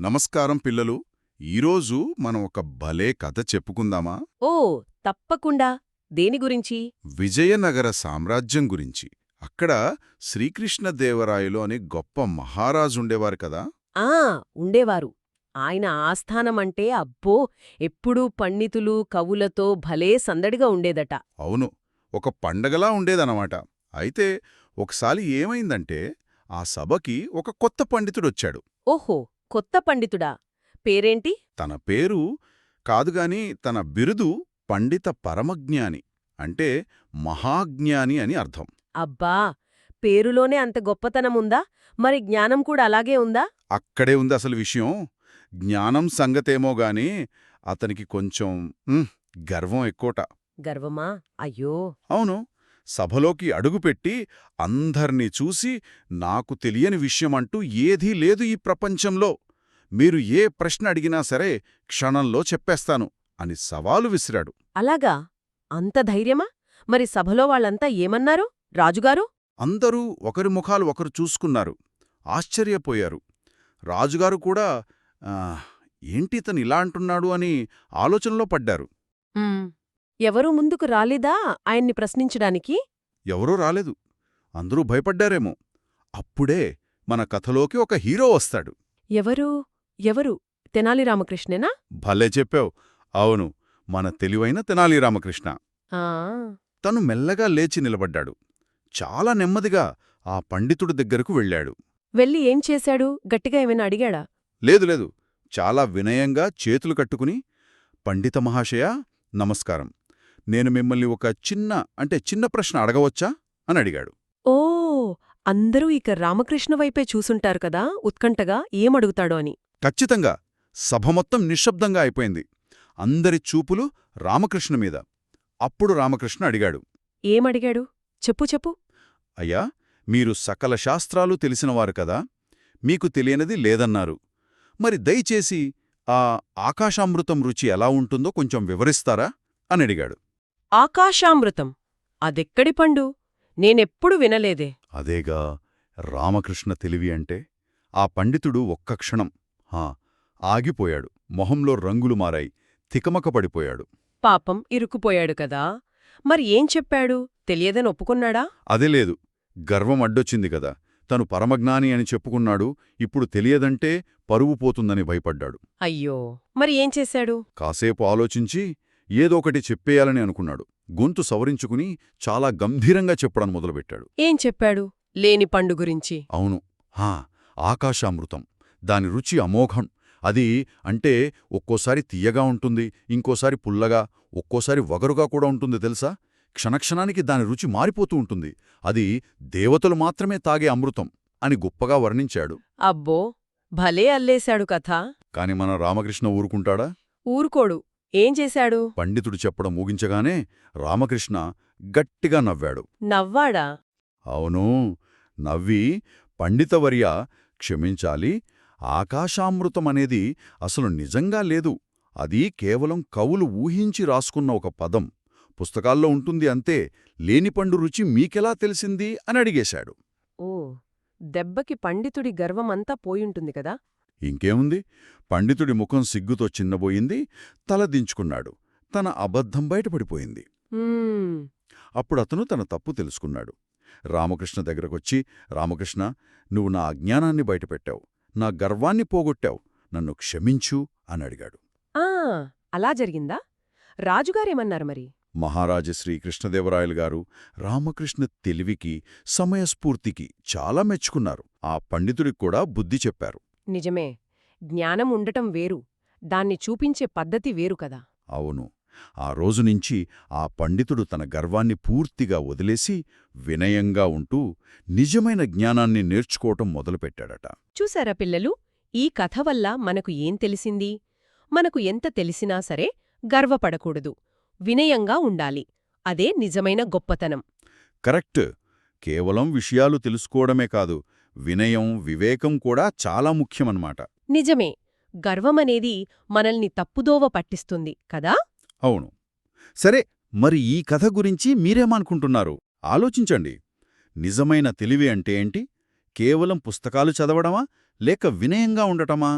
నమస్కారం పిల్లలు. ఈరోజు మనం ఒక భలే కథ చెప్పుకుందామా? ఓ తప్పకుండా. దేని గురించి? విజయనగర సామ్రాజ్యం గురించి. అక్కడ శ్రీకృష్ణదేవరాయలు అనే గొప్ప మహారాజుండేవారు కదా. ఆ ఉండేవారు. ఆయన ఆస్థానమంటే అబ్బో, ఎప్పుడూ పండితులు కవులతో భలే సందడిగా ఉండేదట. అవును, ఒక పండగలా ఉండేదనమాట. అయితే ఒకసారి ఏమైందంటే ఆ సభకి ఒక కొత్త పండితుడొచ్చాడు. ఓహో, కొత్త పండితుడా? పేరేంటి? తన పేరు కాదుగాని తన బిరుదు పండిత పరమజ్ఞాని, అంటే మహాజ్ఞాని అని అర్థం. అబ్బా, పేరులోనే అంత గొప్పతనముందా? మరి జ్ఞానం కూడా అలాగే ఉందా? అక్కడే ఉంది అసలు విషయం. జ్ఞానం సంగతేమోగాని అతనికి కొంచెం గర్వం ఎక్కువట. గర్వమా? అయ్యో. అవును, సభలోకి అడుగుపెట్టి అందర్నీ చూసి నాకు తెలియని విషయమంటూ ఏదీ లేదు ఈ ప్రపంచంలో, మీరు ఏ ప్రశ్న అడిగినా సరే క్షణంలో చెప్పేస్తాను అని సవాలు విసిరాడు. అలాగా? అంత ధైర్యమా? మరి సభలో వాళ్ళంతా ఏమన్నారు రాజుగారు? అందరూ ఒకరి ముఖాలు ఒకరు చూసుకున్నారు, ఆశ్చర్యపోయారు. రాజుగారు కూడా "ఆ, ఏంటితను ఇలా అంటున్నాడు" అని ఆలోచనలో పడ్డారు. ఎవరూ ముందుకు రాలేదా ఆయన్ని ప్రశ్నించడానికి? ఎవరూ రాలేదు. అందరూ భయపడ్డారేమో. అప్పుడే మన కథలోకి ఒక హీరో వస్తాడు. ఎవరు? ఎవరు? తెనాలి రామకృష్ణేనా? భలే చెప్పావు. అవును, మన తెలివైన తెనాలి రామకృష్ణ. ఆ. తను మెల్లగా లేచి నిలబడ్డాడు. చాలా నెమ్మదిగా ఆ పండితుడి దగ్గరకు వెళ్ళాడు. వెళ్ళి ఏం చేశాడు? గట్టిగా ఏమైనా అడిగాడా? లేదు, చాలా వినయంగా చేతులు కట్టుకుని, పండిత మహాశయా, నమస్కారం. నేను మిమ్మల్ని ఒక చిన్న ప్రశ్న అడగవచ్చా అని అడిగాడు. ఓ, అందరూ ఇక రామకృష్ణ వైపే చూసుంటారు కదా ఉత్కంఠగా, ఏమడుగుతాడో అని. ఖచ్చితంగా. సభ మొత్తం నిశ్శబ్దంగా అయిపోయింది. అందరి చూపులు రామకృష్ణ మీద. అప్పుడు రామకృష్ణ అడిగాడు. ఏమడిగాడు? చెప్పు చెప్పు. అయ్యా, మీరు సకల శాస్త్రాలు తెలిసినవారు కదా, మీకు తెలియనిది లేదన్నారు. మరి దయచేసి ఆ ఆకాశామృతం రుచి ఎలా ఉంటుందో కొంచెం వివరిస్తారా అని అడిగాడు. ఆకాశామృతం? అదెక్కడి పండు? నేనెప్పుడు వినలేదే. అదేగా రామకృష్ణ తెలివి అంటే. ఆ పండితుడు ఒక్క క్షణం ఆగిపోయాడు. మొహంలో రంగులు మారాయి. తికమకపడిపోయాడు. పాపం, ఇరుక్కుపోయాడు కదా. మరి ఏం చెప్పాడు? తెలియదని ఒప్పుకున్నాడా? అదే లేదు, గర్వం అడ్డొచ్చింది కదా. తను పరమజ్ఞాని అని చెప్పుకున్నాడు, ఇప్పుడు తెలియదంటే పరువు పోతుందని భయపడ్డాడు. అయ్యో, మరి ఏం చేశాడు? కాసేపు ఆలోచించి ఏదోకటి చెప్పేయాలని అనుకున్నాడు. గొంతు సవరించుకుని చాలా గంభీరంగా చెప్పడం మొదలుపెట్టాడు. ఏం చెప్పాడు? లేని పండు గురించి. అవును, ఆకాశామృతం. దాని రుచి అమోఘం. అది అంటే ఒక్కోసారి తియ్యగా ఉంటుంది, ఇంకోసారి పుల్లగా, ఒక్కోసారి వగరుగా కూడా ఉంటుంది తెలుసా. క్షణక్షణానికి దాని రుచి మారిపోతూ ఉంటుంది. అది దేవతలు మాత్రమే తాగే అమృతం అని గొప్పగా వర్ణించాడు. అబ్బో, భలే అల్లేశాడు కథ. కాని మన రామకృష్ణ ఊరుకుంటాడా? ఊరుకోడు. ఏం చేశాడు? పండితుడు చెప్పడం ముగించగానే రామకృష్ణ గట్టిగా నవ్వాడు. నవ్వాడా? అవును, నవ్వి, పండితవర్య, క్షమించాలి, ఆకాశామృతమనేది అసలు నిజంగా లేదు. అది కేవలం కవులు ఊహించి రాసుకున్న ఒక పదం. పుస్తకాల్లో ఉంటుంది అంతే. లేనిపండు రుచి మీకెలా తెలిసింది అని అడిగేశాడు. ఓ, దెబ్బకి పండితుడి గర్వమంతా పోయుంటుంది కదా. ఇంకేముంది, పండితుడి ముఖం సిగ్గుతో చిన్నబోయింది. తల దించుకున్నాడు. తన అబద్ధం బయటపడిపోయింది. అప్పుడతను తన తప్పు తెలుసుకున్నాడు. రామకృష్ణ దగ్గరకొచ్చి, రామకృష్ణ, నువ్వు నా అజ్ఞానాన్ని బయటపెట్టావు, నా గర్వాన్ని పోగొట్టావు, నన్ను క్షమించు అని అడిగాడు. అలా జరిగిందా? రాజుగారేమన్నారు మరి? మహారాజు శ్రీకృష్ణదేవరాయలు గారు రామకృష్ణ తెలివికి, సమయస్ఫూర్తికి చాలా మెచ్చుకున్నారు. ఆ పండితుడికి కూడా బుద్ధి చెప్పారు. నిజమే, జ్ఞానం ఉండటం వేరు, దాన్ని చూపించే పద్ధతి వేరు కదా. అవును, ఆ రోజునుంచి ఆ పండితుడు తన గర్వాన్ని పూర్తిగా వదిలేసి వినయంగా ఉంటూ నిజమైన జ్ఞానాన్ని నేర్చుకోవటం మొదలుపెట్టాడట. చూసారా పిల్లలు, ఈ కథ వల్ల మనకు ఏం తెలిసింది? మనకు ఎంత తెలిసినా సరే గర్వపడకూడదు, వినయంగా ఉండాలి. అదే నిజమైన గొప్పతనం. కరెక్ట్. కేవలం విషయాలు తెలుసుకోవడమే కాదు, వినయం, వివేకం కూడా చాలా ముఖ్యమన్నమాట. నిజమే, గర్వమనేది మనల్ని తప్పుదోవ పట్టిస్తుంది కదా. అవును. సరే, మరి ఈ కథ గురించి మీరేమనుకుంటున్నారు? ఆలోచించండి. నిజమైన తెలివి అంటే ఏంటి? కేవలం పుస్తకాలు చదవడమా, లేక వినయంగా ఉండటమా?